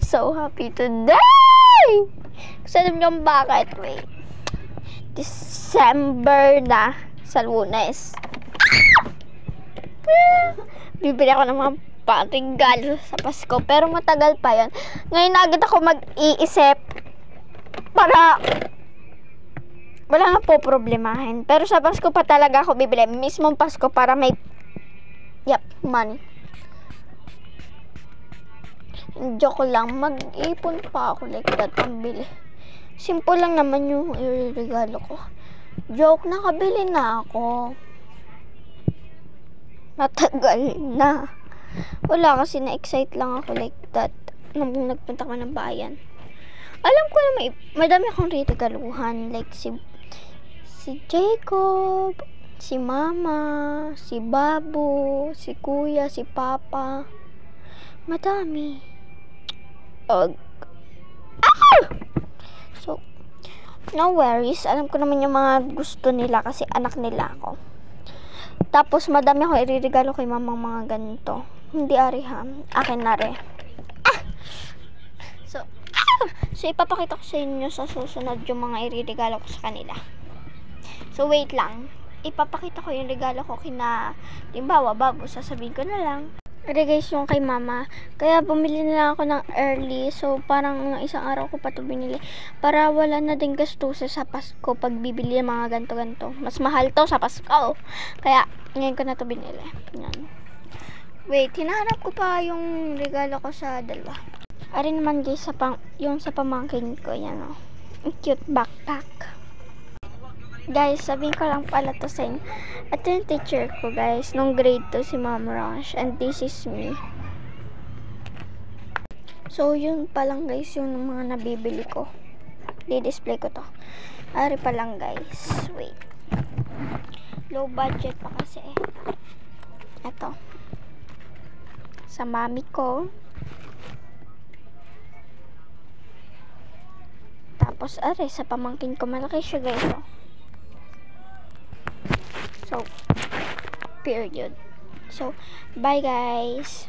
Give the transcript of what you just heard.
so happy today! Kasi alam niyo bakit? Wait. December na sa Lunes. Bibili ako ng mga patinggal sa Pasko. Pero matagal pa yon. Ngayon na agad ako mag-iisip para wala nga po problemahin. Pero sa Pasko pa talaga ako bibili. Mismong Pasko para may money. Joke lang. Mag-ipon pa ako like that. Pambili. Simple lang naman yung regalo ko. Joke, nakabili na ako. Matagal na. Wala kasi na-excite lang ako like that nung nagpunta ko ng bayan. Alam ko na madami akong regaluhan like si Jacob, si Mama, si Babu, si Kuya, si Papa. Madami. So, no worries. Alam ko naman yung mga gusto nila kasi anak nila ako. Tapos, madami ako iririgalo kay mamang mga ganito. Hindi ha. Akin na rin. So, ipapakita ko sa inyo sa susunod yung mga iririgalo ko sa kanila. So, wait lang. Ipapakita ko yung regalo ko kina, limbawa, Babu. Sasabihin ko na lang. Ere guys, yung kay Mama. Kaya bumili na lang ako ng early. So, parang isang araw ko pa ito binili. Para wala na din gastusin sa Pasko pag bibili ng mga ganto-ganto. Mas mahal to sa Pasko. Kaya, ngayon ko na ito binili. Yan. Wait, hinahanap ko pa yung regalo ko sa dalawa. Ari naman guys, yung sa pamangkin ko. Yan o. Ang cute backpack. Guys, sabihin ko lang pala to sa inyo. Ito yung teacher ko guys. Nung grade 2 si Ma'am Rosh. And this is me. So, yun pa lang guys. Yung mga nabibili ko. Di-display ko to. Ari pa lang guys. Wait. Low budget pa kasi. Ito. Sa mami ko. Tapos, ari, sa pamangkin ko. Malaki siya guys. Oh. So, period. So, bye guys.